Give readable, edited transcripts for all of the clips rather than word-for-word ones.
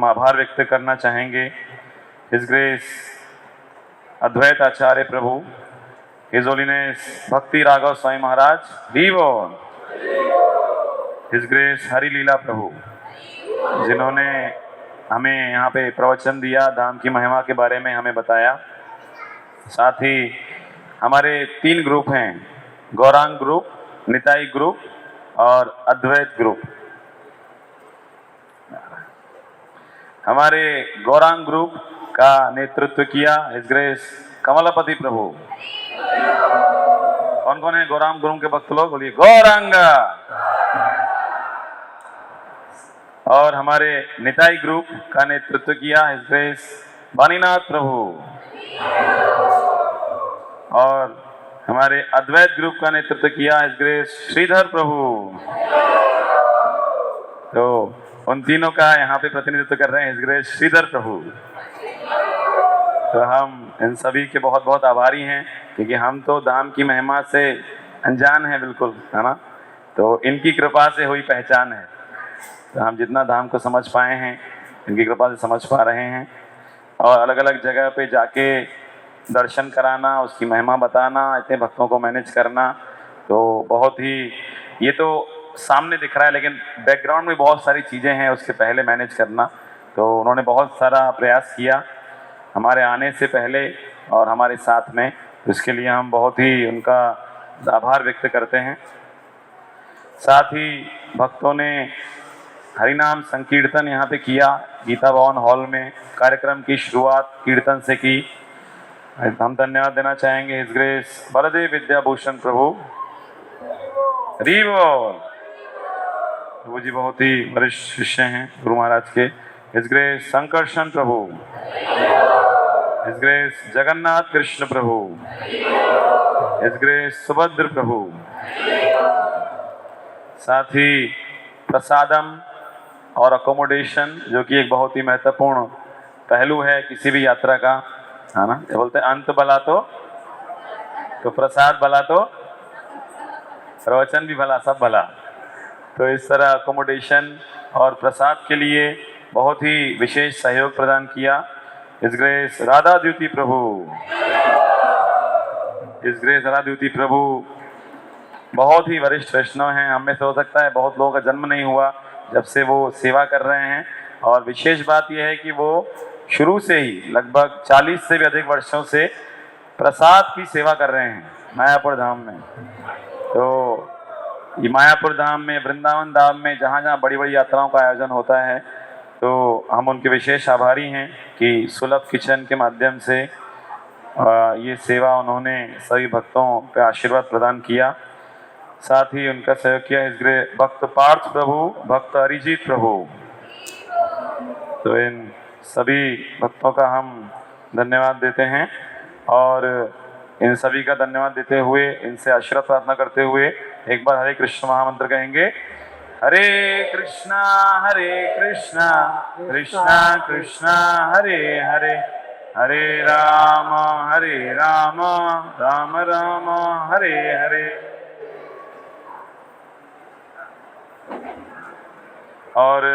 हम आभार व्यक्त करना चाहेंगे हिज ग्रेस अद्वैत आचार्य प्रभु, हिज होलीनेस भक्ति राघव स्वामी महाराज डीवोन, हिज ग्रेस हरि लीला प्रभु, जिन्होंने हमें यहाँ पे प्रवचन दिया, धाम की महिमा के बारे में हमें बताया। साथ ही हमारे 3 ग्रुप हैं, गौरांग ग्रुप, निताई ग्रुप और अद्वैत ग्रुप। हमारे गौरांग ग्रुप का नेतृत्व किया हिज ग्रेस कमलापति प्रभु। कौन कौन है गौरांग ग्रुप के भक्त लोग? बोलिए गौरांग। और हमारे निताई ग्रुप का नेतृत्व किया हिज ग्रेस वाणीनाथ प्रभु। और हमारे अद्वैत ग्रुप का नेतृत्व किया हिज ग्रेस श्रीधर प्रभु। तो उन तीनों का यहाँ पे प्रतिनिधित्व कर रहे हैं हिज ग्रेस श्रीधर प्रभु। तो हम इन सभी के बहुत बहुत आभारी हैं, क्योंकि हम तो धाम की महिमा से अनजान हैं बिल्कुल, है ना। तो इनकी कृपा से हुई पहचान है। तो हम जितना धाम को समझ पाए हैं इनकी कृपा से समझ पा रहे हैं। और अलग अलग जगह पे जाके दर्शन कराना, उसकी महिमा बताना, इतने भक्तों को मैनेज करना, तो बहुत ही, ये तो सामने दिख रहा है, लेकिन बैकग्राउंड में बहुत सारी चीज़ें हैं उसके पहले मैनेज करना। तो उन्होंने बहुत सारा प्रयास किया हमारे आने से पहले और हमारे साथ में। इसके लिए हम बहुत ही उनका आभार व्यक्त करते हैं। साथ ही भक्तों ने हरिनाम संकीर्तन यहाँ पे किया, गीता भवन हॉल में कार्यक्रम की शुरुआत कीर्तन से की। हम धन्यवाद देना चाहेंगे हिज ग्रेस बलदेव विद्याभूषण प्रभु। प्रभु जी बहुत ही वरिष्ठ शिष्य हैं गुरु महाराज के। हिज ग्रेस संकर्षण प्रभु, हिज ग्रेस जगन्नाथ कृष्ण प्रभु, हिज ग्रेस सुभद्र प्रभु। साथ ही प्रसादम और अकोमोडेशन, जो कि एक बहुत ही महत्वपूर्ण पहलू है किसी भी यात्रा का, है ना। क्या बोलते हैं, अंत भला तो प्रसाद भला, तो प्रवचन भी भला, सब भला। तो इस तरह अकोमोडेशन और प्रसाद के लिए बहुत ही विशेष सहयोग प्रदान किया हिज ग्रेस राधा द्युति प्रभु। हिज ग्रेस राधा द्युति प्रभु बहुत ही वरिष्ठ वैष्णव हैं। हमें से हो सकता है बहुत लोगों का जन्म नहीं हुआ जब से वो सेवा कर रहे हैं। और विशेष बात यह है कि वो शुरू से ही लगभग 40 से भी अधिक वर्षों से प्रसाद की सेवा कर रहे हैं मायापुर धाम में। तो ये मायापुर धाम में, वृंदावन धाम में, जहाँ जहाँ बड़ी बड़ी यात्राओं का आयोजन होता है, तो हम उनके विशेष आभारी हैं कि सुलभ किचन के माध्यम से ये सेवा उन्होंने सभी भक्तों पे आशीर्वाद प्रदान किया। साथ ही उनका सहयोग किया हिज ग्रेस भक्त पार्थ प्रभु, भक्त अरिजीत प्रभु। तो इन सभी भक्तों का हम धन्यवाद देते हैं और इन सभी का धन्यवाद देते हुए, इनसे आशीर्वाद प्रार्थना करते हुए एक बार हरे कृष्ण महामंत्र कहेंगे। हरे कृष्णा कृष्णा कृष्णा हरे हरे, हरे राम राम राम हरे हरे। और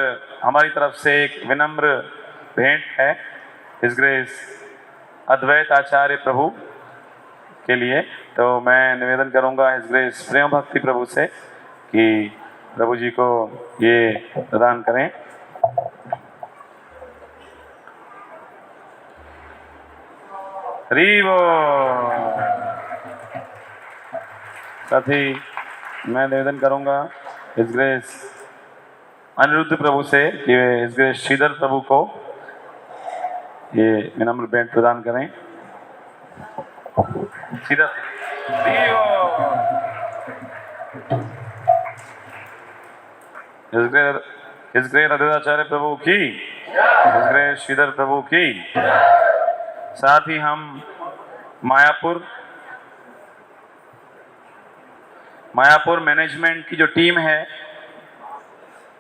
हमारी तरफ से एक विनम्र भेंट है हिज ग्रेस अद्वैत आचार्य प्रभु के लिए। तो मैं निवेदन करूंगा हिज ग्रेस प्रेम भक्ति प्रभु से कि प्रभु जी को ये प्रदान करें। हरि बोल। साथ ही मैं निवेदन करूंगा हिज ग्रेस अनिरुद्ध प्रभु से कि वे हिज ग्रेस श्रीधर प्रभु को ये विनम्र भेंट प्रदान करें। श्रीधर हिज ग्रेस अद्वैताचार्य प्रभु की, हिज ग्रेस श्रीधर प्रभु की। साथ ही हम मायापुर मैनेजमेंट की जो टीम है,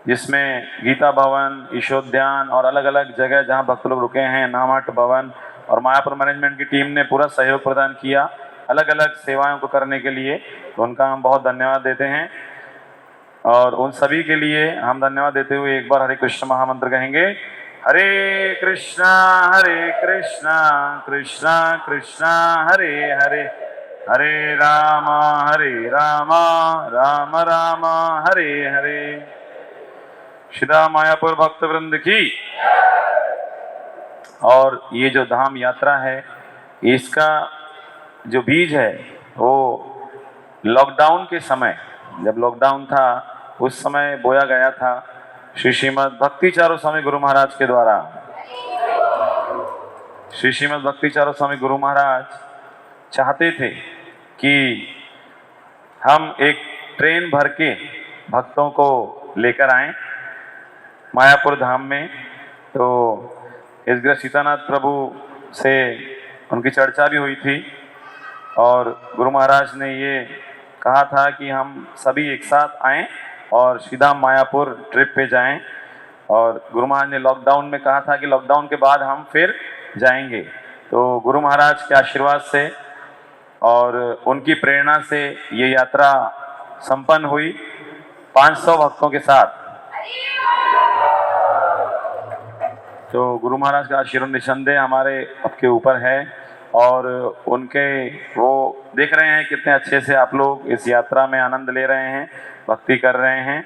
जिसमें गीता भवन, ईशोद्यान और अलग अलग जगह जहां भक्त लोग रुके हैं, नामहट भवन, और मायापुर मैनेजमेंट की टीम ने पूरा सहयोग प्रदान किया अलग अलग सेवाओं को करने के लिए। तो उनका हम बहुत धन्यवाद देते हैं और उन सभी के लिए हम धन्यवाद देते हुए एक बार हरे कृष्ण महामंत्र कहेंगे। हरे कृष्णा कृष्णा कृष्णा हरे हरे, हरे राम राम राम हरे हरे। श्रीधाम मायापुर भक्त वृंद की। और ये जो धाम यात्रा है, इसका जो बीज है वो लॉकडाउन के समय, जब लॉकडाउन था उस समय बोया गया था श्री श्रीमद भक्ति चारू स्वामी गुरु महाराज के द्वारा। श्री श्रीमद भक्ति चारू स्वामी गुरु महाराज चाहते थे कि हम एक ट्रेन भर के भक्तों को लेकर आएं मायापुर धाम में। तो इस ग्रह सीतानाथ प्रभु से उनकी चर्चा भी हुई थी और गुरु महाराज ने ये कहा था कि हम सभी एक साथ आएं और श्रीधाम मायापुर ट्रिप पे जाएं। और गुरु महाराज ने लॉकडाउन में कहा था कि लॉकडाउन के बाद हम फिर जाएंगे। तो गुरु महाराज के आशीर्वाद से और उनकी प्रेरणा से ये यात्रा संपन्न हुई 500 भक्तों के साथ। तो गुरु महाराज का आशीर्वाद निसंदेह हमारे आपके ऊपर है और उनके वो देख रहे हैं कितने अच्छे से आप लोग इस यात्रा में आनंद ले रहे हैं, भक्ति कर रहे हैं।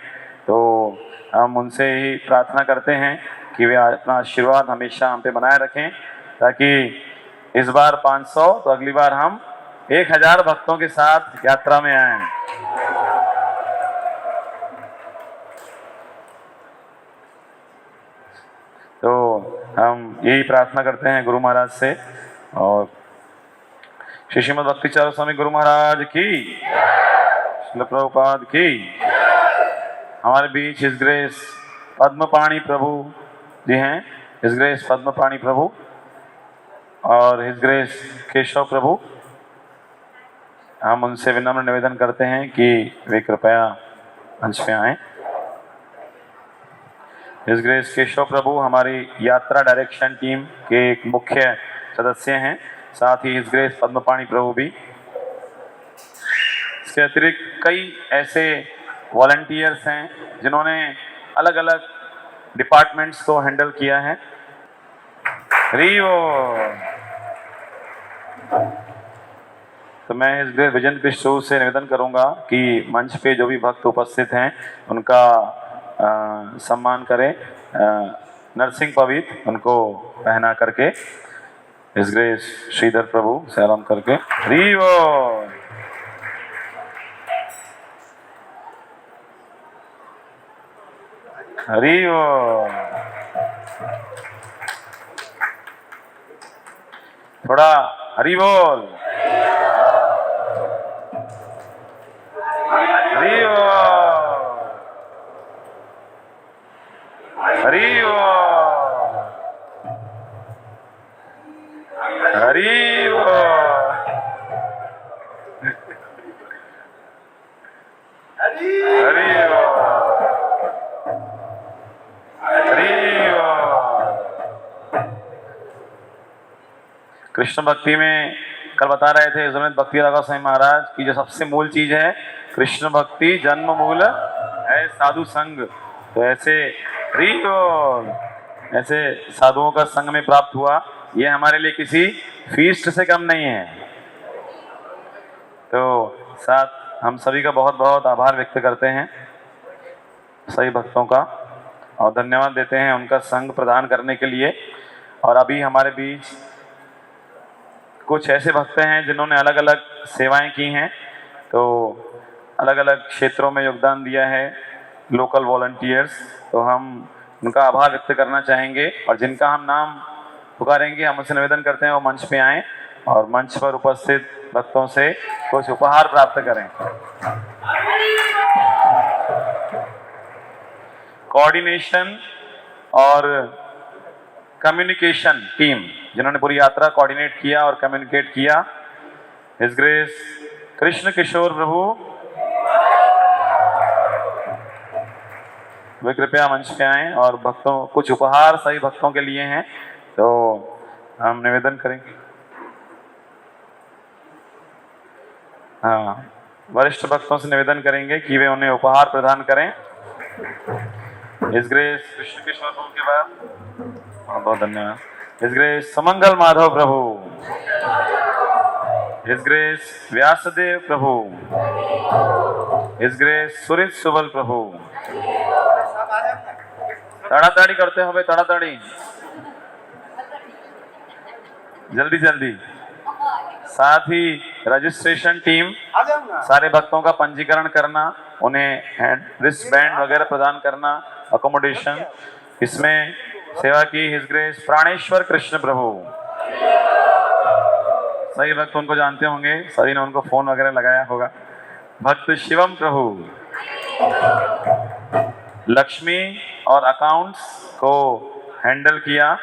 तो हम उनसे ही प्रार्थना करते हैं कि वे अपना आशीर्वाद हमेशा हम पे बनाए रखें, ताकि इस बार 500 तो अगली बार हम 1000 भक्तों के साथ यात्रा में आए। तो हम यही प्रार्थना करते हैं गुरु महाराज से। और श्री श्रीमद भक्ति चारू स्वामी गुरु महाराज की, श्रील प्रभुपाद की। हमारे बीच हिज ग्रेस पद्मपाणि प्रभु जी हैं, हिज ग्रेस पद्मपाणि प्रभु और हिज ग्रेस केशव प्रभु। हम उनसे विनम्र निवेदन करते हैं कि वे कृपया मंच पे आएं। हिज ग्रेस केशव प्रभु हमारी यात्रा डायरेक्शन टीम के एक मुख्य सदस्य हैं, साथ ही हिज ग्रेस पद्मपाणि प्रभु भी। इसके अतिरिक्त कई ऐसे वॉलंटियर्स हैं जिन्होंने अलग अलग डिपार्टमेंट्स को हैंडल किया है। तो मैं इस ग्रेस विजन कृष्ण से निवेदन करूंगा कि मंच पे जो भी भक्त उपस्थित हैं उनका सम्मान करें। नरसिंह पवित्र उनको पहना करके इस ग्रेस श्रीधर प्रभु सलाम करके हरि थोड़ा हरि बोल, हरि हरि हरि कृष्ण भक्ति में कल बता रहे थे सुमित भक्ति राघव स्वामी महाराज की जो सबसे मूल चीज है कृष्ण भक्ति जन्म मूल है साधु संग। तो ऐसे साधुओं का संग में प्राप्त हुआ, ये हमारे लिए किसी फीस्ट से कम नहीं है। तो साथ हम सभी का बहुत बहुत आभार व्यक्त करते हैं सभी भक्तों का और धन्यवाद देते हैं उनका संग प्रदान करने के लिए। और अभी हमारे बीच कुछ ऐसे भक्त हैं जिन्होंने अलग अलग सेवाएं की हैं, तो अलग अलग क्षेत्रों में योगदान दिया है, लोकल वॉलंटियर्स। तो हम उनका आभार व्यक्त करना चाहेंगे और जिनका हम नाम पुकारेंगे हम उनसे निवेदन करते हैं वो मंच पे आएं और मंच पर उपस्थित भक्तों से कुछ उपहार प्राप्त करें। कोऑर्डिनेशन और कम्युनिकेशन टीम जिन्होंने पूरी यात्रा कोऑर्डिनेट किया और कम्युनिकेट किया, हिज ग्रेस कृष्ण किशोर प्रभु वे कृपया मंच पे आएं और भक्तों कुछ उपहार सभी भक्तों के लिए हैं, तो हम निवेदन करेंगे। हाँ, वरिष्ठ भक्तों से निवेदन करेंगे कि वे उन्हें उपहार प्रदान करें। हिज ग्रेस कृष्ण किशोर प्रभु के बाद बहुत बहुत धन्यवाद। हिज ग्रेस सुमंगल माधव प्रभु, हिज ग्रेस व्यासदेव प्रभु, हिज ग्रेस सुरित सुबल प्रभु। ताड़ाताड़ी करते हो भाई, ताड़ाताड़ी, जल्दी जल्दी। साथ ही रजिस्ट्रेशन टीम सारे भक्तों का पंजीकरण करना, उन्हें रिस्ट बैंड वगैरह प्रदान करना, अकोमोडेशन, इसमें सेवा की हिज ग्रेस प्राणेश्वर कृष्ण प्रभु। सही भक्त उनको जानते होंगे, सभी ने उनको फोन वगैरह लगाया होगा। भक्त शिवम प्रभु, लक्ष्मी और अकाउंट्स को हैंडल किया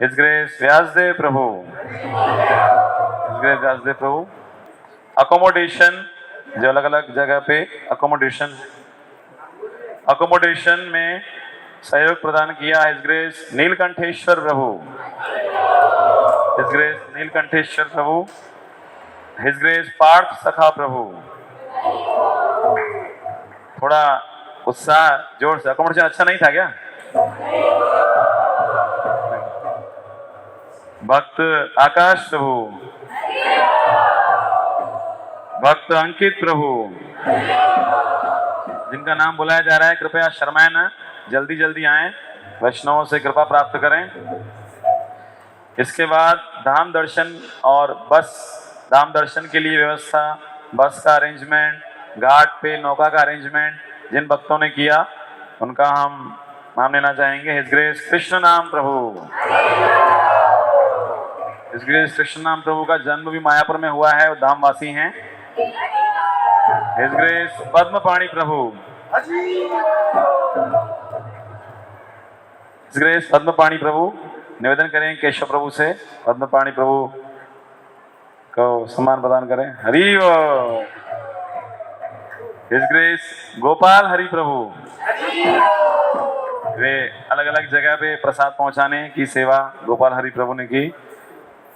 हिज ग्रेस व्यासदेव प्रभु, हिज ग्रेस व्यासदेव प्रभु। अकोमोडेशन, जो अलग अलग जगह पे अकोमोडेशन में सहयोग प्रदान किया हिज ग्रेस नीलकंठेश्वर प्रभु, हिज ग्रेस नीलकंठेश्वर प्रभु, हिज ग्रेस पार्थ सखा प्रभु। थोड़ा उत्साह जोर से, अकोमोडेशन अच्छा नहीं था क्या? भक्त आकाश प्रभु, भक्त अंकित प्रभु, जिनका नाम बुलाया जा रहा है कृपया शर्माएं न, जल्दी जल्दी आएं, वैष्णवों से कृपा प्राप्त करें। इसके बाद धाम दर्शन और धाम दर्शन के लिए व्यवस्था, बस का अरेंजमेंट, घाट पे नौका का अरेंजमेंट जिन भक्तों ने किया उनका हम नाम लेना चाहेंगे। हिज ग्रेस कृष्ण नाम प्रभु, हिज ग्रेस कृष्ण नाम प्रभु का जन्म भी मायापुर में हुआ है, वो धामवासी हैं। हिज ग्रेस पद्मपाणि प्रभु, हिज ग्रेस पद्मपाणि प्रभु। निवेदन करें केशव प्रभु से पद्मपाणि प्रभु को सम्मान प्रदान करें। हरि बोल। हिज ग्रेस गोपाल हरि प्रभु, वे अलग अलग जगह पे प्रसाद पहुंचाने की सेवा गोपाल हरि प्रभु ने की।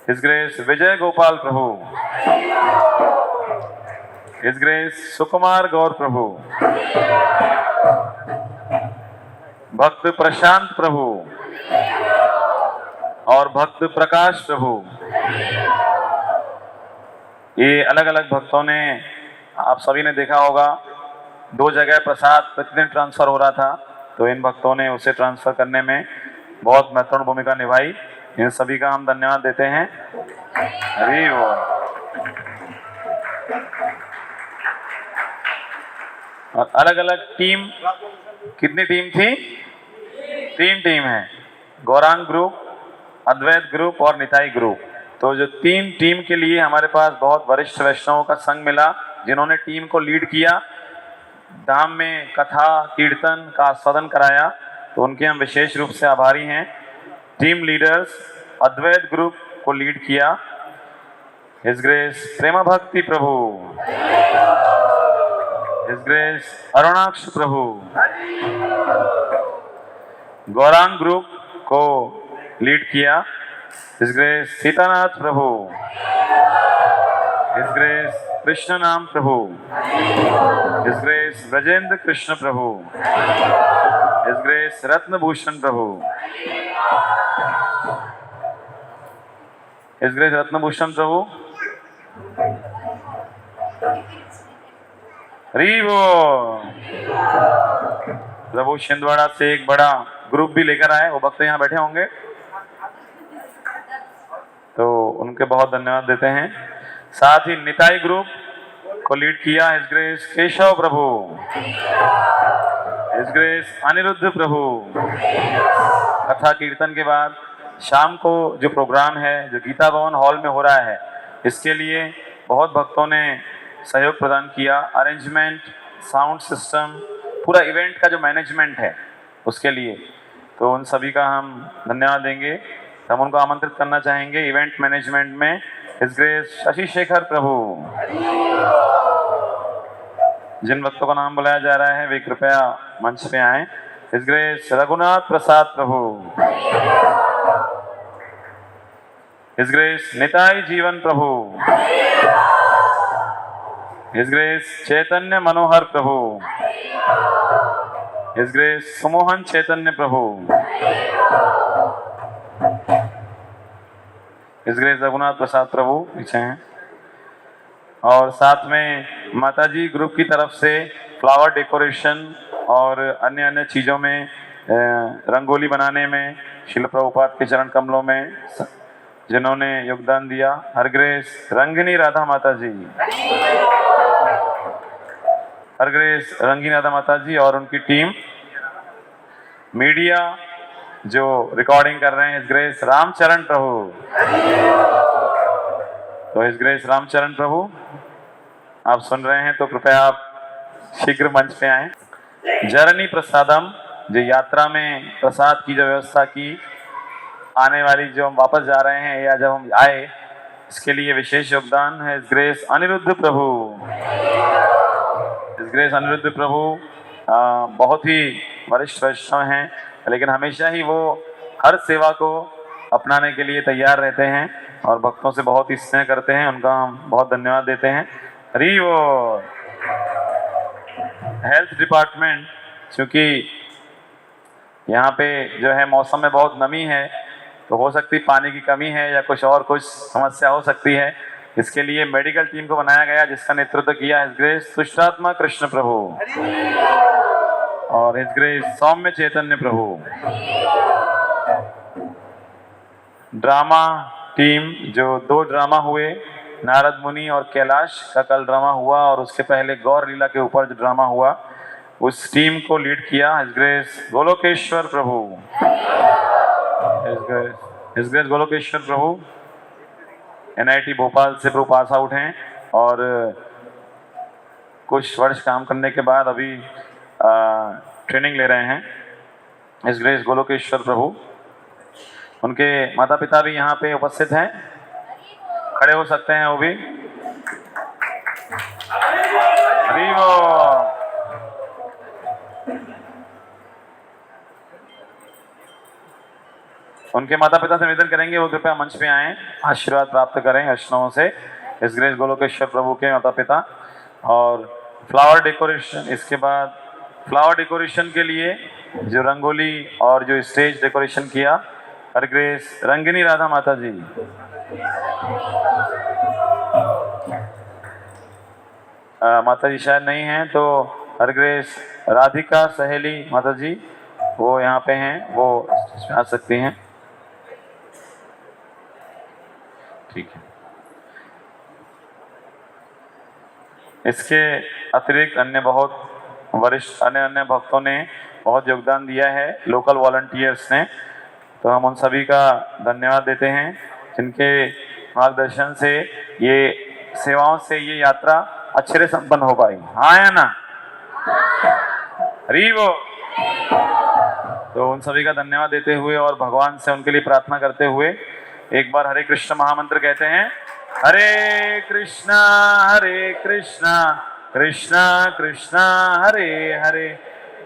हिज ग्रेस विजय गोपाल प्रभु, हिज ग्रेस सुकुमार गौर प्रभु, भक्त प्रशांत प्रभु और भक्त प्रकाश प्रभु। ये अलग अलग भक्तों ने, आप सभी ने देखा होगा 2 जगह प्रसाद प्रतिदिन ट्रांसफर हो रहा था, तो इन भक्तों ने उसे ट्रांसफर करने में बहुत महत्वपूर्ण भूमिका निभाई। इन सभी का हम धन्यवाद देते हैं। हरि बोल। और अलग अलग टीम, कितनी टीम थी? 3 टीम है, गौरांग ग्रुप, अद्वैत ग्रुप और निताई ग्रुप। तो जो 3 टीम के लिए हमारे पास बहुत वरिष्ठ वैष्णवों का संग मिला, जिन्होंने टीम को लीड किया, धाम में कथा कीर्तन का आस्वादन कराया, तो उनके हम विशेष रूप से आभारी हैं। टीम लीडर्स अद्वैत ग्रुप को लीड किया हिज ग्रेस प्रेमा भक्ति प्रभु, हिज ग्रेस अरुणाक्ष प्रभु। गौरांग ग्रुप को लीड किया हिज ग्रेस सीतानाथ प्रभु, हिज ग्रेस कृष्ण नाम प्रभु, हिज ग्रेस ब्रजेंद्र कृष्ण प्रभु, हिज ग्रेस रत्नभूषण प्रभु, हिज ग्रेस रत्नभूषण प्रभु। हरि बोल। प्रभु छिंदवाड़ा से एक बड़ा ग्रुप भी लेकर आए, वो भक्त यहाँ बैठे होंगे, तो उनके बहुत धन्यवाद देते हैं। साथ ही निताई ग्रुप को लीड किया हिज ग्रेस केशव प्रभु, हिज ग्रेस अनिरुद्ध प्रभु। कथा कीर्तन के बाद शाम को जो प्रोग्राम है, जो गीता भवन हॉल में हो रहा है, इसके लिए बहुत भक्तों ने सहयोग प्रदान किया। अरेंजमेंट, साउंड सिस्टम, पूरा इवेंट का जो मैनेजमेंट है उसके लिए, तो उन सभी का हम धन्यवाद देंगे। हम उनको आमंत्रित करना चाहेंगे इवेंट मैनेजमेंट में हिज ग्रेस शशि शेखर प्रभु। जिन भक्तों का नाम बुलाया जा रहा है वे कृपया मंच पे आएं। हिज ग्रेस रघुनाथ प्रसाद प्रभु, हिज ग्रेस निताई जीवन प्रभु, हिज ग्रेस चैतन्य मनोहर प्रभु, हिज ग्रेस सुमोहन चैतन्य प्रभु, हिज ग्रेस रघुनाथ प्रसाद प्रभु पीछे हैं। और साथ में माताजी ग्रुप की तरफ से फ्लावर डेकोरेशन और अन्य अन्य चीज़ों में रंगोली बनाने में शिल प्रभुपाद के चरण कमलों में जिन्होंने योगदान दिया, हर ग्रेस रंगिनी राधा माता जी, हर ग्रेस रंगिनी राधा माता जी और उनकी टीम, मीडिया जो रिकॉर्डिंग कर रहे हैं, हिज ग्रेस रामचरण प्रभु। तो हिज ग्रेस रामचरण प्रभु आप सुन रहे हैं तो कृपया आप शीघ्र मंच पे आए। जरनी प्रसादम, जो यात्रा में प्रसाद की जो व्यवस्था की, आने वाली जो हम वापस जा रहे हैं या जब हम आए, इसके लिए विशेष योगदान है हिज ग्रेस अनिरुद्ध प्रभु। हिज ग्रेस अनिरुद्ध प्रभु बहुत ही वरिष्ठ वैष्णव हैं, लेकिन हमेशा ही वो हर सेवा को अपनाने के लिए तैयार रहते हैं और भक्तों से बहुत ही स्नेह करते हैं। उनका हम बहुत धन्यवाद देते हैं। हरी वो हेल्थ डिपार्टमेंट, क्योंकि यहाँ पे जो है मौसम में बहुत नमी है, तो हो सकती पानी की कमी है या कुछ समस्या हो सकती है। इसके लिए मेडिकल टीम को बनाया गया, जिसका नेतृत्व किया हिज ग्रेस तुष्टात्मा कृष्ण प्रभु और हिज ग्रेस सौम्य चैतन्य प्रभु। ड्रामा टीम, जो 2 ड्रामा हुए, नारद मुनि और कैलाश का कल ड्रामा हुआ और उसके पहले गौर लीला के ऊपर जो ड्रामा हुआ, उस टीम को लीड किया हिज ग्रेस गोलोकेश्वर प्रभु। हिज ग्रेस गोलोकेश्वर प्रभु NIT भोपाल से प्रभु पास आउट हैं और कुछ वर्ष काम करने के बाद अभी ट्रेनिंग ले रहे हैं। हिज ग्रेस गोलोकेश्वर प्रभु, उनके माता पिता भी यहाँ पे उपस्थित हैं, खड़े हो सकते हैं वो भी। हरि बोल। उनके माता पिता से निवेदन करेंगे वो कृपया मंच पे आएं, आशीर्वाद प्राप्त करें वैष्णवों से। हिज ग्रेस गोलोकेश्वर प्रभु के माता पिता। और फ्लावर डेकोरेशन, इसके बाद फ्लावर डेकोरेशन के लिए जो रंगोली और जो स्टेज डेकोरेशन किया, हर ग्रेस रंगिनी राधा माता जी। माता जी शायद नहीं हैं, तो हर ग्रेस राधिका सहेली माता जी वो यहाँ पे हैं, वो आ सकती हैं। ठीक है। इसके अतिरिक्त अन्य बहुत वरिष्ठ अन्य भक्तों ने बहुत योगदान दिया है, लोकल वॉलंटियर्स ने, तो हम उन सभी का धन्यवाद देते हैं जिनके मार्गदर्शन से ये सेवाओं से ये यात्रा अच्छे से संपन्न हो पाई। हाँ या ना? हरी वो। तो उन सभी का धन्यवाद देते हुए और भगवान से उनके लिए प्रार्थना करते हुए एक बार हरे कृष्ण महामंत्र कहते हैं। हरे कृष्णा कृष्णा कृष्णा हरे हरे,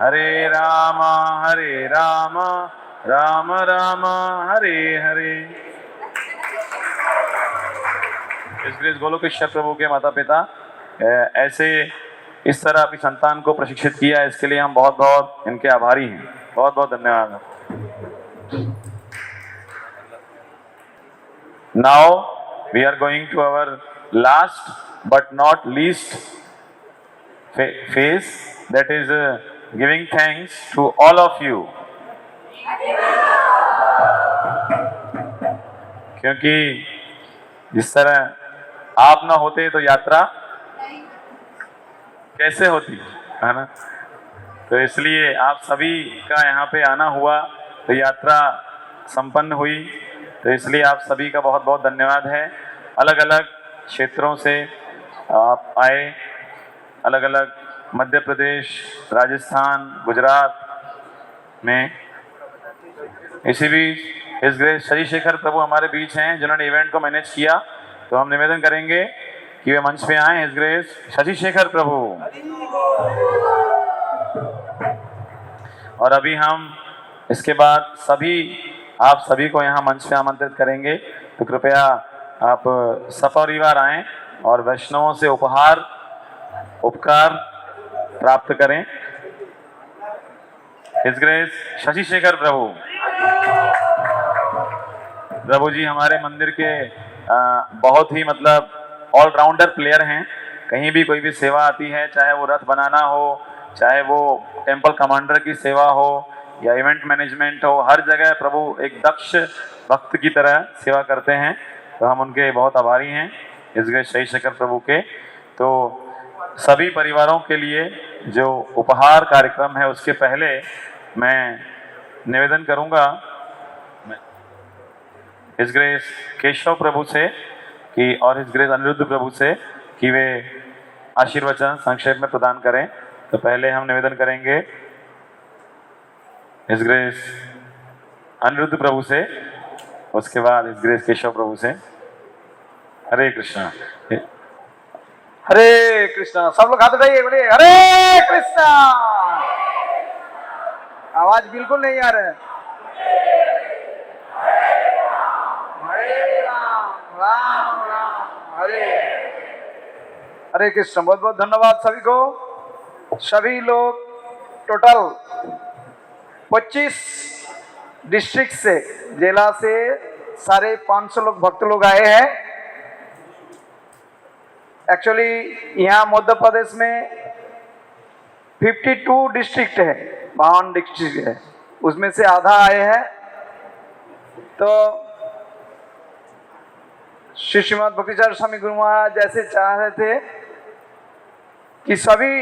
हरे राम राम राम हरे हरे। इस ग्रेस गोलोकेश्वर प्रभु के माता पिता ऐसे इस तरह अपनी संतान को प्रशिक्षित किया, इसके लिए हम बहुत बहुत इनके आभारी हैं। बहुत बहुत धन्यवाद। Now we are going to our last but not least phase, that is giving thanks to all of you, क्योंकि जिस तरह आप ना होते तो यात्रा कैसे होती है ना, तो इसलिए आप सभी का यहाँ पे आना हुआ तो यात्रा संपन्न हुई, तो इसलिए आप सभी का बहुत बहुत धन्यवाद है। अलग अलग क्षेत्रों से आप आए, अलग अलग मध्य प्रदेश, राजस्थान, गुजरात में। इसी बीच हिज ग्रेस शशि शेखर प्रभु हमारे बीच हैं जिन्होंने इवेंट को मैनेज किया, तो हम निवेदन करेंगे कि वे मंच पे आए। हिज ग्रेस शशि शेखर प्रभु। और अभी हम इसके बाद आप सभी को यहाँ मंच पे आमंत्रित करेंगे, तो कृपया आप सपरिवार आएं और वैष्णवों से उपकार प्राप्त करें। हिज ग्रेस शशि शेखर प्रभु। प्रभु जी हमारे मंदिर के बहुत ही मतलब ऑलराउंडर प्लेयर हैं। कहीं भी कोई भी सेवा आती है, चाहे वो रथ बनाना हो, चाहे वो टेम्पल कमांडर की सेवा हो या इवेंट मैनेजमेंट हो, हर जगह प्रभु एक दक्ष भक्त की तरह सेवा करते हैं। तो हम उनके बहुत आभारी हैं इस गए शही शेखर प्रभु के। तो सभी परिवारों के लिए जो उपहार कार्यक्रम है उसके पहले मैं निवेदन करूंगा हिज ग्रेस केशव प्रभु से कि और हिज ग्रेस अनिरुद्ध प्रभु से कि वे आशीर्वचन संक्षेप में प्रदान करें। तो पहले हम निवेदन करेंगे हिज ग्रेस अनिरुद्ध प्रभु से, उसके बाद हिज ग्रेस केशव प्रभु से। हरे कृष्णा। हरे कृष्णा। सब लोग हाथ उठाइए, बोलिए हरे कृष्णा। आवाज बिल्कुल नहीं आ रहा है। हरे राम राम राम हरे हरे कृष्ण। बहुत बहुत धन्यवाद सभी को। सभी लोग टोटल 25 डिस्ट्रिक्ट से, जिला से 550 लोग भक्त लोग आए हैं। एक्चुअली यहाँ मध्य प्रदेश में 52 डिस्ट्रिक्ट है, 52 डिस्ट्रिक्ट है, उसमें से आधा आए हैं। तो श्री श्रीमद भक्तिचार्य स्वामी गुरु महाराज जैसे चाह रहे थे कि सभी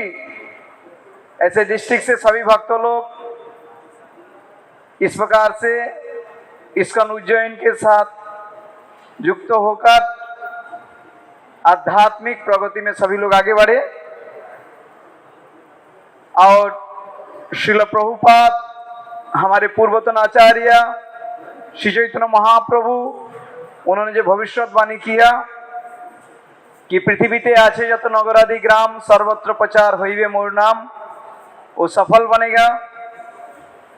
ऐसे डिस्ट्रिक्ट से सभी भक्तों लोग इस प्रकार से इस्कॉन उज्जैन के साथ युक्त होकर आध्यात्मिक प्रगति में सभी लोग आगे बढ़े। और श्रील प्रभुपाद हमारे पूर्वतन आचार्य श्री चैतन्य महाप्रभु, उन्होंने जो भविष्यवाणी किया कि पृथ्वीते आछे जत नगरादि ग्राम सर्वत्र प्रचार होइबे मोर नाम, वो सफल बनेगा।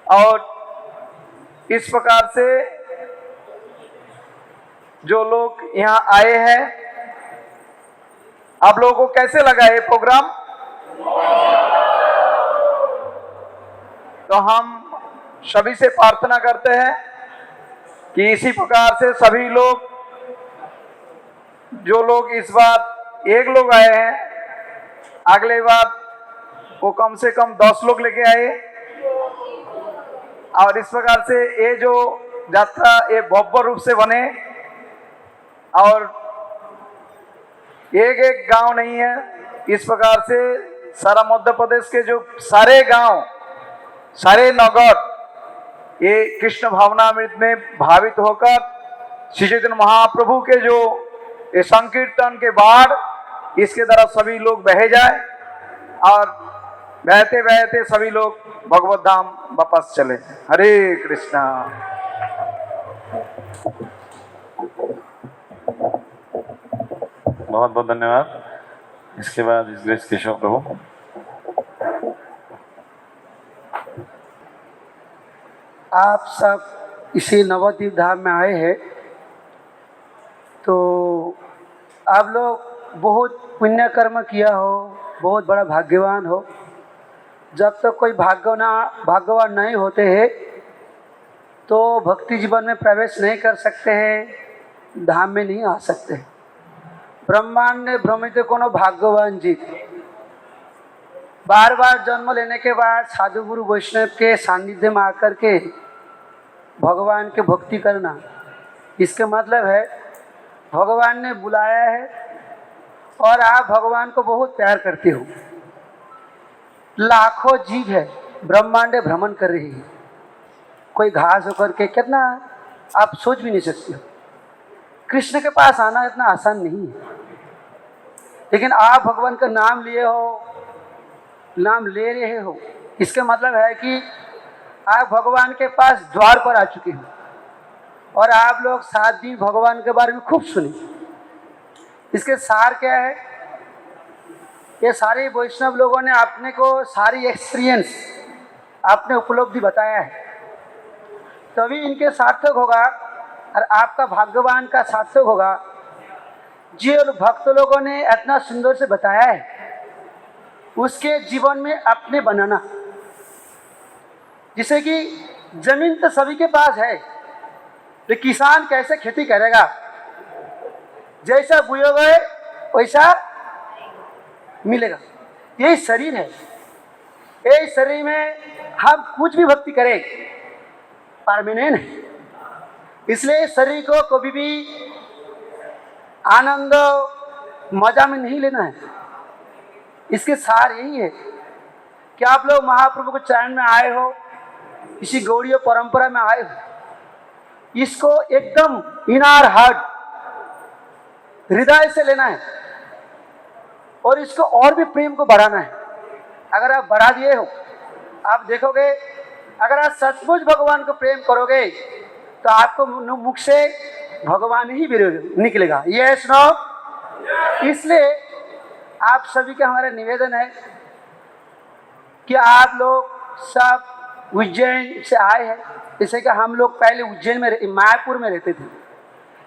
और इस प्रकार से जो लोग यहाँ आए हैं, आप लोगों को कैसे लगा ये प्रोग्राम? तो हम सभी से प्रार्थना करते हैं कि इसी प्रकार से सभी लोग, जो लोग इस बार एक लोग आए हैं, अगले बार वो कम से कम 10 लोग लेके आए। और इस प्रकार से ये जो यात्रा ये भव्य रूप से बने। और एक एक गांव नहीं है, इस प्रकार से सारा मध्य प्रदेश के जो सारे गांव, सारे नगर ये कृष्ण भावनामृत में भावित होकर श्री चैतन्य महाप्रभु के जो ये संकीर्तन के बाद इसके द्वारा सभी लोग बहे जाए और बहते बहते सभी लोग भगवत धाम वापस चले। हरे कृष्णा। बहुत बहुत धन्यवाद। इसके बाद इस ग्रेस केशव प्रभु। आप सब इसी नवद्वीप धाम में आए हैं, तो आप लोग बहुत पुण्य कर्म किया हो, बहुत बड़ा भाग्यवान हो। जब तक कोई भाग्यवान नहीं होते हैं तो भक्ति जीवन में प्रवेश नहीं कर सकते हैं, धाम में नहीं आ सकते। ब्रह्मांड ने भ्रमित कोनो भाग्यवान जीत। बार बार जन्म लेने के बाद साधु गुरु वैष्णव के सानिध्य में आकर के भगवान के भक्ति करना, इसका मतलब है भगवान ने बुलाया है और आप भगवान को बहुत प्यार करते हो। लाखों जीव है, ब्रह्मांड भ्रमण कर रही है, कोई घास होकर के कितना आप सोच भी नहीं सकते हो। कृष्ण के पास आना इतना आसान नहीं है, लेकिन आप भगवान का नाम लिए हो, नाम ले रहे हो, इसका मतलब है कि आप भगवान के पास द्वार पर आ चुके हो। और आप लोग 7 दिन भगवान के बारे में खूब सुने। इसके सार क्या है? ये सारे वैष्णव लोगों ने अपने को सारी एक्सपीरियंस, अपने उपलब्धि बताया है, तभी इनके सार्थक होगा और आपका भाग्यवान का सार्थक होगा। जो भक्त लोगों ने इतना सुंदर से बताया है उसके जीवन में अपने बनाना, जिसे कि जमीन तो सभी के पास है, तो किसान कैसे खेती करेगा? जैसा बोओगे वैसा मिलेगा। यही शरीर है। यही शरीर में हम कुछ भी भक्ति करें परमानेंट है। इसलिए शरीर को कभी भी आनंद मजा में नहीं लेना है। इसके सार यही है कि आप लोग महाप्रभु के चरण में आए हो, इसी गौड़ीय परंपरा में आए हो, इसको एकदम इनार हार्ट हृदय से लेना है और इसको और भी प्रेम को बढ़ाना है। अगर आप बढ़ा दिए हो, आप देखोगे अगर आप सचमुच भगवान को प्रेम करोगे तो आपको मुख से भगवान ही निकलेगा। Yes no? इसलिए आप सभी का हमारा निवेदन है कि आप लोग सब उज्जैन से आए हैं। जैसे कि हम लोग पहले उज्जैन में मायापुर में रहते थे।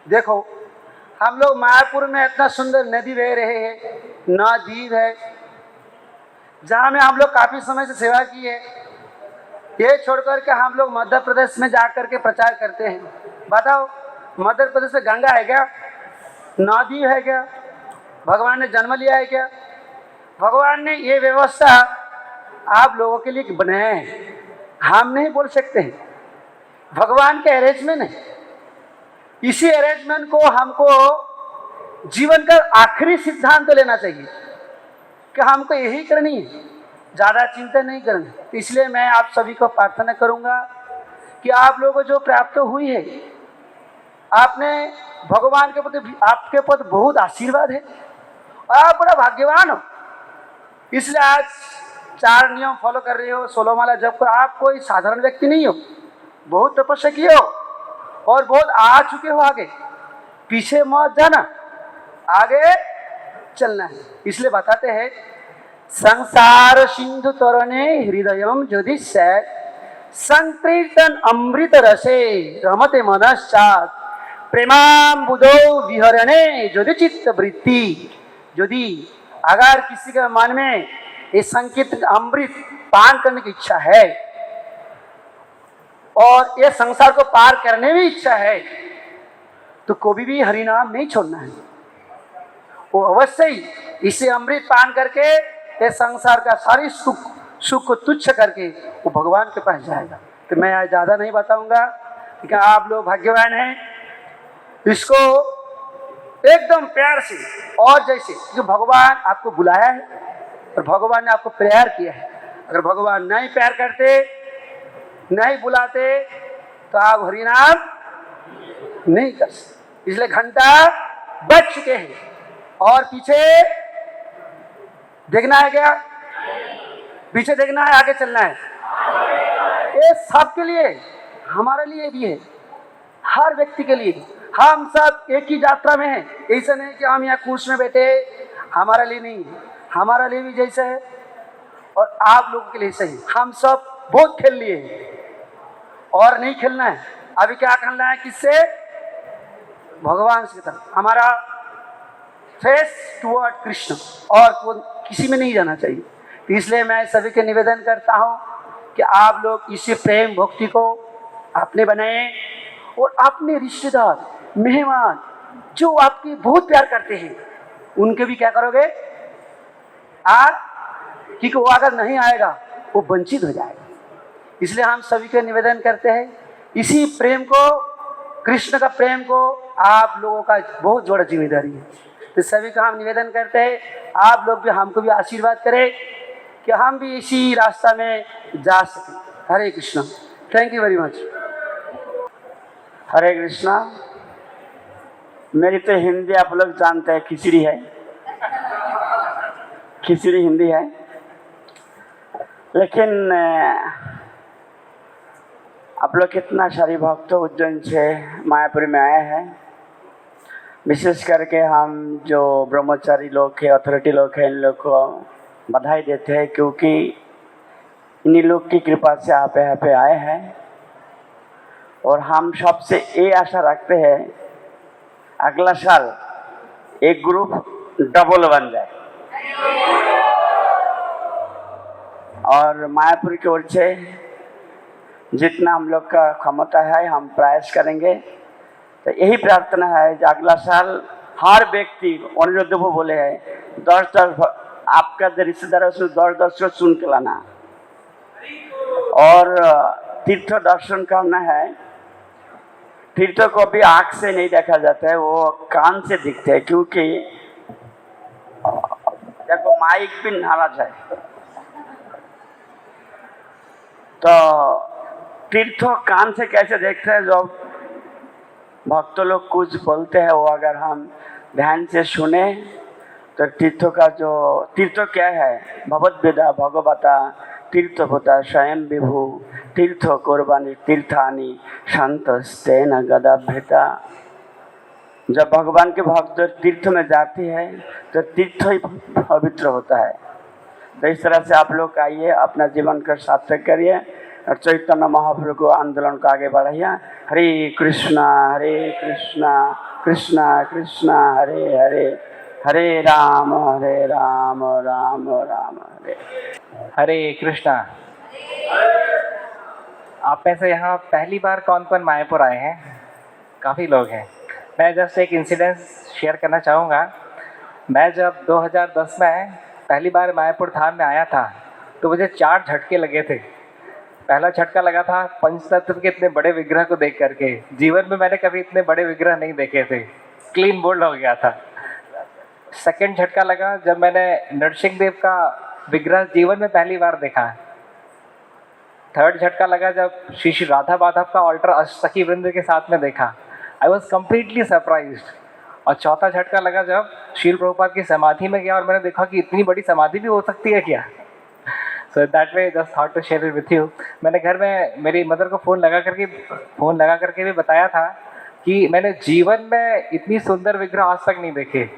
देखो हम लोग मायापुर में इतना सुंदर नदी बह रहे हैं, नदी है जहाँ में हम लोग काफ़ी समय से सेवा की है। ये छोड़कर के हम लोग मध्य प्रदेश में जाकर के प्रचार करते हैं। बताओ मध्य प्रदेश में गंगा है क्या? नदी है क्या? भगवान ने जन्म लिया है क्या? भगवान ने ये व्यवस्था आप लोगों के लिए बनाया है। हम नहीं बोल सकते हैं, भगवान के अरेंजमेंट है। इसी अरेंजमेंट को हमको जीवन का आखिरी सिद्धांत लेना चाहिए कि हमको यही करनी है, ज़्यादा चिंता नहीं करनी। तो इसलिए मैं आप सभी को प्रार्थना करूंगा कि आप लोगों को जो प्राप्त हुई है, आपने भगवान के प्रति आपके प्रति बहुत आशीर्वाद है और आप बड़ा भाग्यवान हो। इसलिए आज 4 नियम फॉलो कर रहे हो, 16 माला जप कर। आप कोई साधारण व्यक्ति नहीं हो, बहुत तपस्या किए हो और बहुत आ चुके हो। आगे पीछे मत जाना, आगे चलना है। इसलिए बताते हैं संसार सिंधु तरणे हृदयम ज्योति संकीर्तन अमृत रसे रमते मनश्चात प्रेमाम्बुदो विहरणे ज्योति चित्त वृत्ति। यदि अगर किसी के मन में ये संकीर्तन अमृत पान करने की इच्छा है और ये संसार को पार करने में इच्छा है तो कभी भी हरिनाम नहीं छोड़ना है। वो अवश्य ही इसे अमृत पान करके ये संसार का सारी सुख को तुच्छ करके वो भगवान के पास जाएगा। तो मैं आज ज़्यादा नहीं बताऊंगा, क्योंकि आप लोग भाग्यवान हैं। इसको एकदम प्यार से और जैसे कि भगवान आपको बुलाया है और भगवान ने आपको प्यार किया है। अगर भगवान नहीं प्यार करते, नहीं बुलाते तो आप हरिनाम नहीं कर सकते। इसलिए घंटा बज चुके हैं और पीछे देखना है क्या? पीछे देखना है, आगे चलना है। ये सबके लिए, हमारे लिए भी है, हर व्यक्ति के लिए। हम सब एक ही यात्रा में हैं। ऐसा नहीं कि हम यहाँ कुर्सी में बैठे, हमारे लिए नहीं है। हमारे लिए भी जैसा है और आप लोगों के लिए सही। हम सब बहुत खेल लिए और नहीं खेलना है। अभी क्या करना है? किससे? भगवान से तरफ हमारा फेस टुवर्ड कृष्ण, और किसी में नहीं जाना चाहिए। तो इसलिए मैं सभी के निवेदन करता हूँ कि आप लोग इसी प्रेम भक्ति को अपने बनाए और अपने रिश्तेदार मेहमान जो आपकी बहुत प्यार करते हैं उनके भी क्या करोगे आज, क्योंकि वो अगर नहीं आएगा वो वंचित हो जाएगा। इसलिए हम सभी को निवेदन करते हैं इसी प्रेम को, कृष्ण का प्रेम को आप लोगों का बहुत बड़ा जिम्मेदारी है। तो सभी का हम निवेदन करते हैं आप लोग भी हमको भी आशीर्वाद करें कि हम भी इसी रास्ता में जा सकें। Hare Krishna. Thank you very much. Hare Krishna. मेरी तो हिंदी आप लोग जानते हैं, खिचड़ी है, खिचड़ी हिंदी है। लेकिन आप लोग कितना सारी भक्त उज्जैन से मायापुर में आए हैं। विशेष करके हम जो ब्रह्मचारी लोग हैं, अथॉरिटी लोग हैं, इन लोग को बधाई देते हैं, क्योंकि इन्हीं लोग की कृपा से आप यहाँ पे आए हैं। और हम सबसे ये आशा रखते हैं अगला साल एक ग्रुप डबल बन जाए और मायापुर की ओर से जितना हम लोग का क्षमता है हम प्रयास करेंगे तो यही प्रार्थना है जो अगला साल हर व्यक्ति अनुरुद्ध प्रभु बोले हैं 10 आपका जो रिश्तेदार है उसको 10 को सुन के लाना और तीर्थ दर्शन करना है। तीर्थ को भी आँख से नहीं देखा जाता है, वो कान से दिखते हैं, क्योंकि देखो माइक भी नाराज है। तो तीर्थ कान से कैसे देखते हैं? जो भक्त लोग कुछ बोलते हैं वो अगर हम ध्यान से सुने तो तीर्थों का जो तीर्थ क्या है, भगवद्वेदा भगवता तीर्थभूता स्वयं विभु तीर्थ कुर्बानी तीर्थानी संतस्तेन गदाभृता। जब भगवान के भक्त तीर्थ में जाते हैं तो तीर्थ ही पवित्र होता है। तो इस तरह से आप लोग आइए, अपना जीवन को सार्थक करिए और चैतन्य महाप्रभु को आंदोलन को आगे बढ़ाइए। हरे कृष्णा कृष्णा कृष्णा हरे हरे, हरे राम राम राम हरे। हरे कृष्णा। आप में से यहाँ पहली बार कौन कौन मायापुर आए हैं? काफ़ी लोग हैं। मैं जस्ट एक इंसिडेंस शेयर करना चाहूँगा। मैं जब 2010 में पहली बार मायापुर धाम में आया था तो मुझे 4 झटके लगे थे। पहला झटका लगा था पंचतत्व के इतने बड़े विग्रह को देख करके। जीवन में मैंने कभी इतने बड़े विग्रह नहीं देखे थे, क्लीन बोल्ड हो गया था। सेकंड झटका लगा जब मैंने नरसिंह देव का विग्रह जीवन में पहली बार देखा। थर्ड झटका लगा जब श्री श्री राधा माधव का ऑल्टर अष्टसखी वृंद के साथ में देखा। I was completely surprised. और चौथा झटका लगा जब शील प्रभुपाद की समाधि में गया और मैंने देखा कि इतनी बड़ी समाधि भी हो सकती है क्या। So that we just thought to share it with you. मैंने घर में मेरी मदर को फ़ोन लगा करके भी बताया था कि मैंने जीवन में इतनी सुंदर विग्रह आज तक नहीं देखे।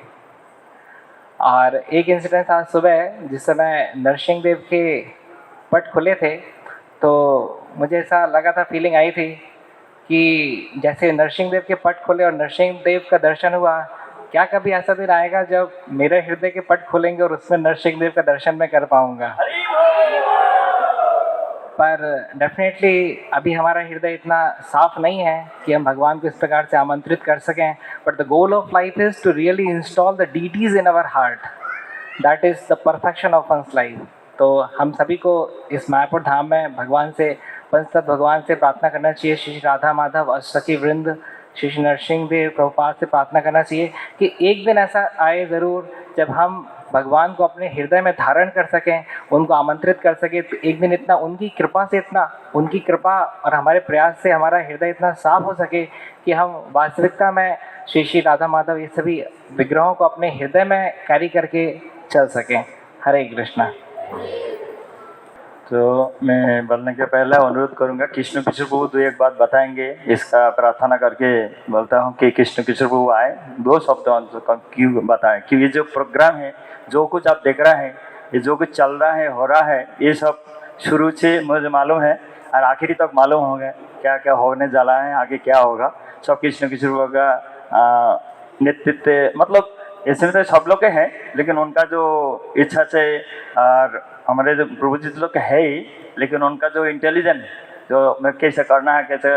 और एक इंसिडेंट आज सुबह जिस समय नरसिंह देव के पट खुले थे तो मुझे ऐसा लगा था, फीलिंग आई थी कि जैसे नरसिंह देव के पट खुले और नरसिंह देव का दर्शन हुआ, क्या कभी ऐसा दिन आएगा जब मेरे हृदय के पट खुलेंगे और उसमें नरसिंह देव का दर्शन मैं कर पाऊंगा। पर डेफिनेटली अभी हमारा हृदय इतना साफ नहीं है कि हम भगवान को इस प्रकार से आमंत्रित कर सकें। But the goal of life is to really install the deities in our heart, that is the perfection of one's life. तो हम सभी को इस मायापुर धाम में भगवान से, पंचतत्व भगवान से प्रार्थना करना चाहिए। श्री राधा माधव अष्टसखी वृंद श्री श्री नरसिंह देव प्रभुपाद से प्रार्थना करना चाहिए कि एक दिन ऐसा आए ज़रूर जब हम भगवान को अपने हृदय में धारण कर सकें, उनको आमंत्रित कर सकें। तो एक दिन इतना उनकी कृपा और हमारे प्रयास से हमारा हृदय इतना साफ हो सके कि हम वास्तविकता में श्री श्री राधा माधव ये सभी विग्रहों को अपने हृदय में कैरी करके चल सकें। हरे कृष्णा। तो मैं बोलने के पहले अनुरोध करूंगा, कृष्ण किशोर प्रभु तो एक बात बताएंगे, इसका प्रार्थना करके बोलता हूं कि कृष्ण किशोर प्रभु आए, 2 शब्द क्यों बताएं कि ये जो प्रोग्राम है, जो कुछ आप देख रहे हैं, ये जो कुछ चल रहा है, हो रहा है, ये सब शुरू से मुझे मालूम है और आखिरी तक मालूम होगा क्या क्या होने जा रहा है, आगे क्या होगा। सब कृष्ण किशोर प्रभु का नेतृत्व, मतलब इसमें तो सब लोग के हैं, लेकिन उनका जो इच्छा से और हमारे जो प्रभु जी लोग है ही, लेकिन उनका जो इंटेलिजेंट जो कैसे करना है, कैसे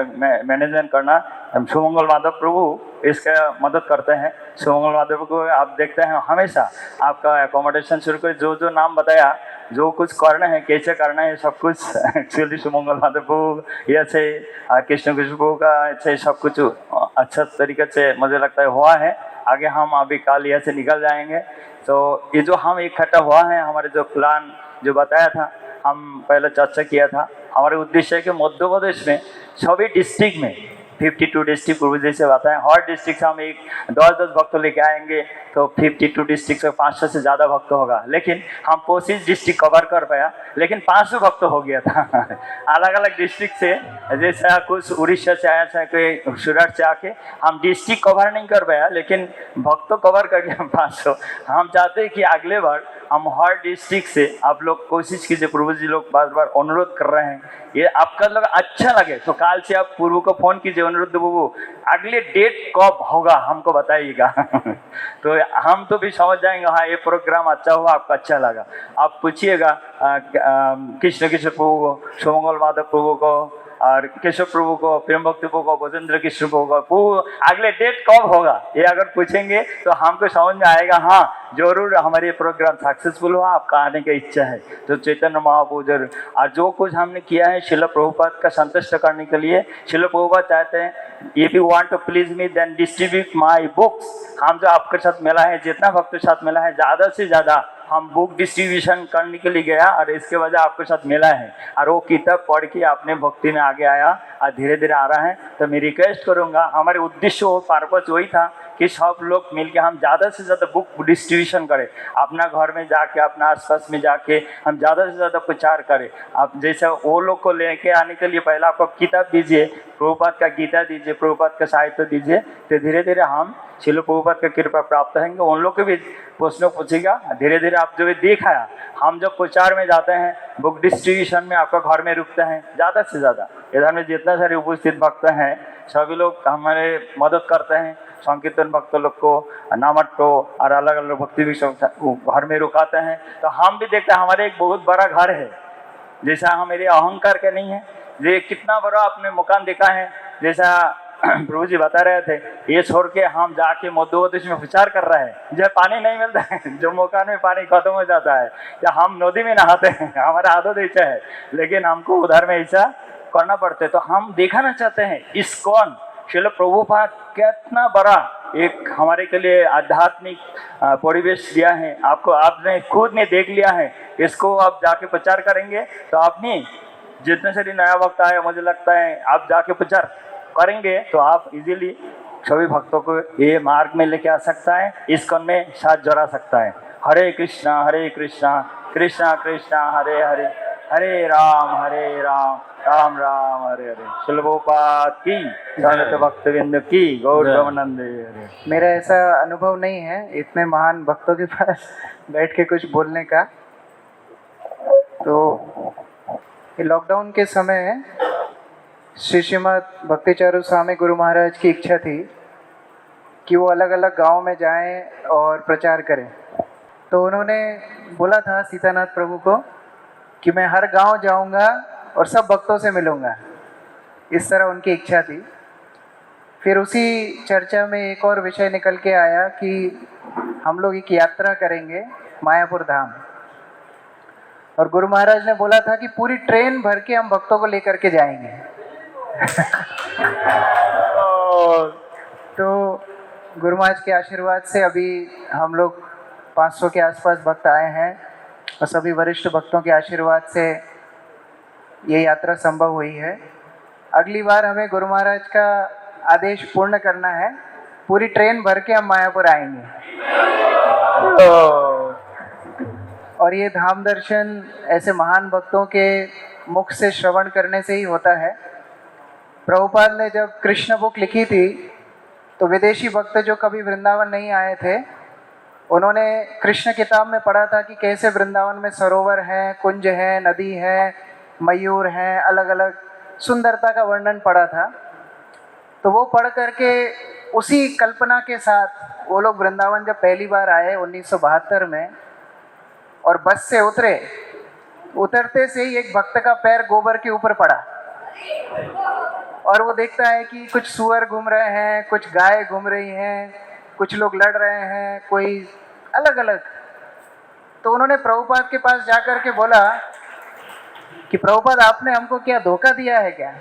मैनेजमेंट करना, हम सुमंगल माधव प्रभु इसका मदद करते हैं। सुमंगल माधव को आप देखते हैं हमेशा आपका एकोमोडेशन शुरू कर, जो जो नाम बताया, जो कुछ करना है, कैसे करना है, सब कुछ एक्चुअली सुमंगल माधव प्रभु ये से कृष्ण कृष्ण प्रभु का ऐसे सब कुछ अच्छा तरीके से मुझे लगता है हुआ है। आगे हम अभी काल यहाँ से निकल जाएंगे। तो ये जो हम इकट्ठा हुआ है, हमारे जो प्लान जो बताया था, हम पहले चर्चा किया था, हमारे उद्देश्य है कि मध्य प्रदेश में सभी डिस्ट्रिक्ट में 52 डिस्ट्रिक्ट पूर्व जैसे बताएं, हर डिस्ट्रिक्ट से हम एक 10-10 भक्त लेके आएंगे तो 52 डिस्ट्रिक्ट से 500 से ज़्यादा भक्त होगा। लेकिन हम 25 डिस्ट्रिक्ट कवर कर पाया, लेकिन 500 भक्त हो गया था अलग अलग डिस्ट्रिक्ट से, जैसा कुछ उड़ीसा से आया था, कोई सूरत से आके, हम डिस्ट्रिक्ट कवर नहीं कर पाया, लेकिन भक्त कवर कर गया 500। हम चाहते हैं कि अगले बार हम हर डिस्ट्रिक्ट से आप लोग कोशिश कीजिए, प्रभु जी लोग बार बार अनुरोध कर रहे हैं, ये आपका लोग अच्छा लगे तो काल से आप पूर्व को फोन कीजिए, अनुरुद्ध बाबू अगले डेट कब होगा हमको बताइएगा तो हम तो भी समझ जाएंगे, हाँ ये प्रोग्राम अच्छा हुआ, आपको अच्छा लगा। आप पूछिएगा कृष्ण किशोर प्रभु को, सुमंगल माधव प्रभु को, और केशव प्रभु को, प्रेम भक्ति प्रभु को, भोजेंद्र कृष्ण प्रभु को। अगले डेट कब होगा ये अगर पूछेंगे तो हमको समझ में आएगा, हाँ जरूर हमारे प्रोग्राम सक्सेसफुल हुआ, आपका आने की इच्छा है। तो चैतन्य महाप्रभु जरूर, और जो कुछ हमने किया है शिल प्रभुपाद का संतुष्ट करने के लिए, शिल प्रभुपाद चाहते हैं if you want to please me then distribute my books. हम जो आपके साथ मिला है, जितना भक्त के साथ मिला है, ज़्यादा से ज़्यादा हम बुक डिस्ट्रीब्यूशन करने के लिए गया और इसके वजह आपके साथ मिला है। और वो किताब पढ़ के अपने भक्ति में आगे आया और धीरे धीरे आ रहा है। तो मैं रिक्वेस्ट करूँगा, हमारे उद्देश्य वो पर्पज वही था कि सब लोग मिलके हम ज़्यादा से ज़्यादा बुक डिस्ट्रीब्यूशन करें, अपना घर में जाके, अपना आसपास में जाके हम ज़्यादा से ज़्यादा प्रचार करें। आप जैसे वो लोग को लेके आने के लिए पहले आपको किताब दीजिए, प्रभुपाद का गीता दीजिए, प्रभुपाद का साहित्य दीजिए, तो धीरे धीरे हम शिल प्रभुपाद का कृपा प्राप्त होंगे। उन लोग के भी प्रश्न पूछेगा, धीरे धीरे आप जो भी देखा है, हम जब प्रचार में जाते हैं, बुक डिस्ट्रीब्यूशन में आपका घर में रुकते हैं, ज़्यादा से ज़्यादा इधर में जितना सारे उपस्थित भक्त हैं सभी लोग हमारे मदद करते हैं। संकीर्तन भक्त लोग को, नामट्टो और अलग अलग भक्ति भी घर में रुकाते हैं। तो हम भी देखते हैं हमारे एक बहुत बड़ा घर है, जैसा हमारे अहंकार के नहीं है, ये कितना बड़ा आपने मकान देखा है। जैसा प्रभु जी बता रहे थे, ये छोड़ के हम जाके मध्य प्रदेश में प्रचार कर रहे हैं, जब पानी नहीं मिलता है, जो मकान में पानी खत्म हो जाता है, या हम नदी में नहाते हैं, हमारा आदत ऐसा है, लेकिन हमको उधर में ऐसा करना पड़ता है। तो हम दिखाना चाहते हैं इस्कॉन शिल प्रभुपाद कितना बड़ा एक हमारे के लिए आध्यात्मिक परिवेश दिया है। आपको आपने खुद ने देख लिया है, इसको आप जाके प्रचार करेंगे तो आपने जितने सारे नया वक्त आया, मुझे लगता है आप जाके प्रचार करेंगे तो आप इजीली सभी भक्तों को ये मार्ग में लेके आ सकता है, इस्कॉन में साथ जोड़ा सकता है। हरे कृष्णा कृष्णा कृष्णा हरे हरे, हरे राम राम राम हरे हरे। शिल प्रभुपाद की, संत भक्तवृंद की, गौर गमनंदे हरे। मेरा ऐसा अनुभव नहीं है इतने महान भक्तों के पास बैठ के कुछ बोलने का। तो ये लॉकडाउन के समय श्री श्रीमद भक्तिचारू स्वामी गुरु महाराज की इच्छा थी कि वो अलग अलग गांव में जाएं और प्रचार करें। तो उन्होंने बोला था सीतानाथ प्रभु को कि मैं हर गांव जाऊंगा और सब भक्तों से मिलूंगा, इस तरह उनकी इच्छा थी। फिर उसी चर्चा में एक और विषय निकल के आया कि हम लोग एक यात्रा करेंगे मायापुर धाम, और गुरु महाराज ने बोला था कि पूरी ट्रेन भर के हम भक्तों को लेकर के जाएंगे। तो गुरु महाराज के आशीर्वाद से अभी हम लोग 500 के आसपास भक्त आए हैं, और सभी वरिष्ठ भक्तों के आशीर्वाद से ये यात्रा संभव हुई है। अगली बार हमें गुरु महाराज का आदेश पूर्ण करना है, पूरी ट्रेन भर के हम मायापुर आएंगे। और ये धाम दर्शन ऐसे महान भक्तों के मुख से श्रवण करने से ही होता है। प्रभुपाद ने जब कृष्ण बुक लिखी थी तो विदेशी भक्त जो कभी वृंदावन नहीं आए थे, उन्होंने कृष्ण किताब में पढ़ा था कि कैसे वृंदावन में सरोवर है, कुंज है, नदी है, मयूर हैं, अलग अलग सुंदरता का वर्णन पढ़ा था। तो वो पढ़ करके उसी कल्पना के साथ वो लोग वृंदावन जब पहली बार आए 1972 में, और बस से उतरते से ही एक भक्त का पैर गोबर के ऊपर पड़ा, और वो देखता है कि कुछ सुअर घूम रहे हैं, कुछ गाय घूम रही हैं, कुछ लोग लड़ रहे हैं, कोई अलग अलग। तो उन्होंने प्रभुपाद के पास जाकर के बोला कि प्रभुपाद आपने हमको क्या धोखा दिया है क्या,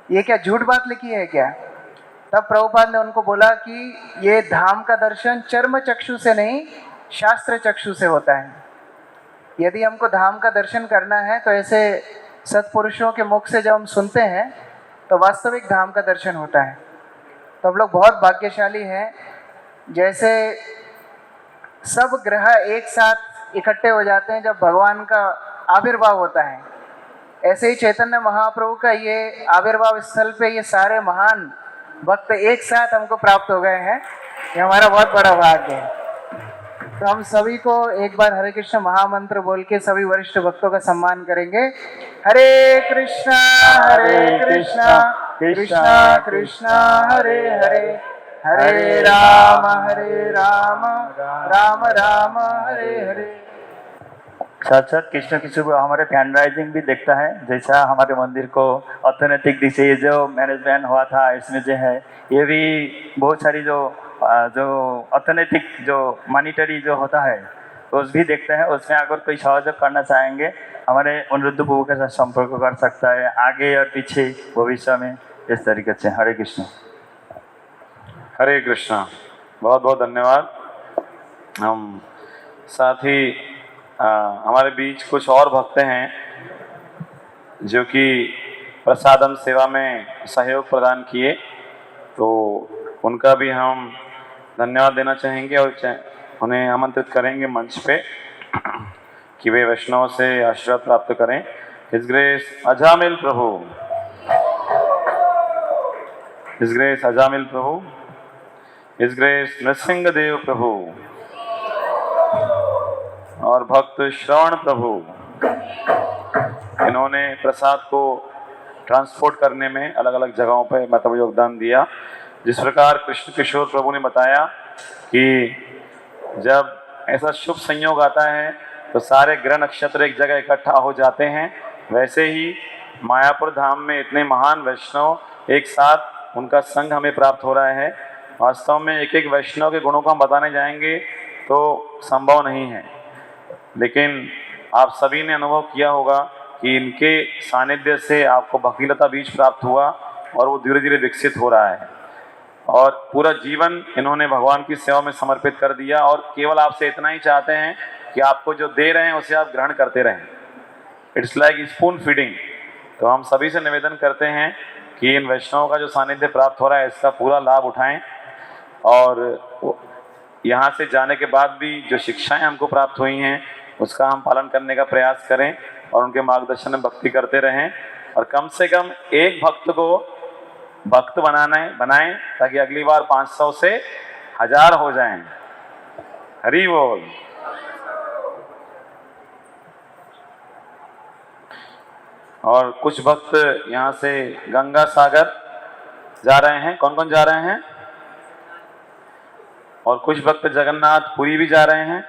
ये क्या झूठ बात लिखी है क्या? तब प्रभुपाद ने उनको बोला कि ये धाम का दर्शन चर्म चक्षु से नहीं, शास्त्र चक्षु से होता है। यदि हमको धाम का दर्शन करना है तो ऐसे सत्पुरुषों के मुख से जब हम सुनते हैं तो वास्तविक धाम का दर्शन होता है। तो हम लोग बहुत भाग्यशाली हैं, जैसे सब ग्रह एक साथ इकट्ठे हो जाते हैं जब भगवान का आविर्भाव होता है, ऐसे ही चैतन्य महाप्रभु का ये आविर्भाव स्थल पे ये सारे महान भक्त एक साथ हमको प्राप्त हो गए हैं। ये हमारा बहुत बड़ा भाग्य है। तो हम सभी को एक बार हरे कृष्ण महामंत्र बोल के सभी वरिष्ठ भक्तों का सम्मान करेंगे। हरे कृष्णा कृष्णा कृष्णा हरे हरे, हरे राम राम राम हरे हरे। साथ साथ कृष्ण किशोर प्रभु हमारे फैंड राइजिंग भी देखता है, जैसा हमारे मंदिर को ऑर्थोनेटिक दिख से ये जो मैनेजमेंट हुआ था इसमें जो है ये भी बहुत सारी जो ऑर्थोनेटिक जो मॉनिटरी जो होता है तो उस भी देखते हैं। उसमें अगर कोई सहयोग करना चाहेंगे हमारे अनुरुद्ध प्रभु के साथ संपर्क कर सकता है आगे और पीछे भविष्य में, इस तरीके से। हरे कृष्ण। हरे कृष्णा, बहुत बहुत धन्यवाद। हम साथ ही हमारे बीच कुछ और भक्त हैं जो कि प्रसादम सेवा में सहयोग प्रदान किए, तो उनका भी हम धन्यवाद देना चाहेंगे और उन्हें आमंत्रित करेंगे मंच पे कि वे वैष्णव से आशीर्वाद प्राप्त करें। हिज ग्रेस अजामिल प्रभु, हिज ग्रेस अजामिल प्रभु, हिज ग्रेस नृसिंह देव प्रभु और भक्त श्रवण प्रभु, इन्होंने प्रसाद को ट्रांसपोर्ट करने में अलग अलग जगहों पर मतलब योगदान दिया। जिस प्रकार कृष्ण किशोर प्रभु ने बताया कि जब ऐसा शुभ संयोग आता है तो सारे ग्रह नक्षत्र एक जगह इकट्ठा हो जाते हैं, वैसे ही मायापुर धाम में इतने महान वैष्णव एक साथ उनका संग हमें प्राप्त हो रहा है। वास्तव में एक एक वैष्णव के गुणों को हम बताने जाएंगे तो संभव नहीं है, लेकिन आप सभी ने अनुभव किया होगा कि इनके सानिध्य से आपको भक्तिलता बीज प्राप्त हुआ और वो धीरे धीरे विकसित हो रहा है और पूरा जीवन इन्होंने भगवान की सेवा में समर्पित कर दिया और केवल आपसे इतना ही चाहते हैं कि आपको जो दे रहे हैं उसे आप ग्रहण करते रहें। It's like spoon feeding. तो हम सभी से निवेदन करते हैं कि इन वैष्णवों का जो सानिध्य प्राप्त हो रहा है इसका पूरा लाभ उठाएं और यहाँ से जाने के बाद भी जो शिक्षाएं हमको प्राप्त हुई हैं उसका हम पालन करने का प्रयास करें और उनके मार्गदर्शन में भक्ति करते रहें और कम से कम एक भक्त को भक्त बनाएं ताकि अगली बार 500 से 1000 हो जाएं। हरि बोल। और कुछ भक्त यहाँ से गंगा सागर जा रहे हैं। कौन कौन जा रहे हैं? और कुछ भक्त जगन्नाथ पुरी भी जा रहे हैं,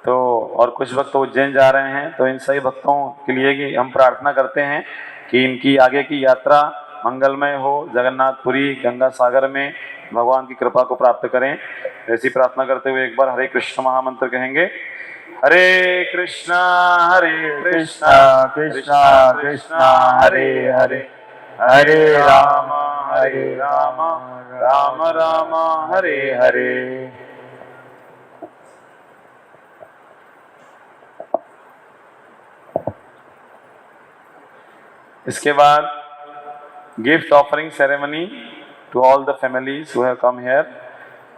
तो और कुछ भक्त उज्जैन जा रहे हैं। तो इन सभी भक्तों के लिए कि हम प्रार्थना करते हैं कि इनकी आगे की यात्रा मंगलमय हो, जगन्नाथपुरी गंगा सागर में भगवान की कृपा को प्राप्त करें। ऐसी प्रार्थना करते हुए एक बार हरे कृष्ण महामंत्र कहेंगे। हरे कृष्णा कृष्णा कृष्णा हरे हरे, हरे राम राम राम हरे हरे। इसके बाद gift offering ceremony to all the families who have come here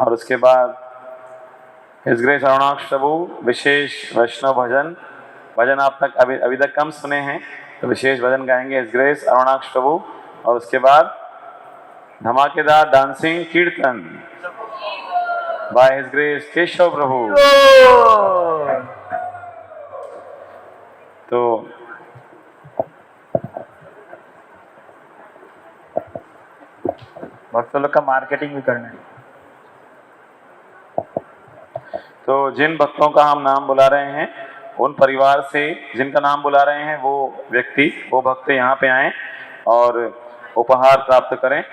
और उसके बाद हिज ग्रेस अरुणाक्ष प्रभु विशेष वैष्णव भजन आप तक अभी तक कम सुने हैं, तो विशेष भजन गाएंगे हिज ग्रेस अरुणाक्ष प्रभु और उसके बाद धमाकेदार डांसिंग कीर्तन बाय हिज ग्रेस केशव प्रभु। तो भक्तों लोग का मार्केटिंग भी करना है। तो जिन भक्तों का हम नाम बुला रहे हैं उन परिवार से जिनका नाम बुला रहे हैं वो व्यक्ति वो भक्त यहाँ पे आएं और उपहार प्राप्त करें।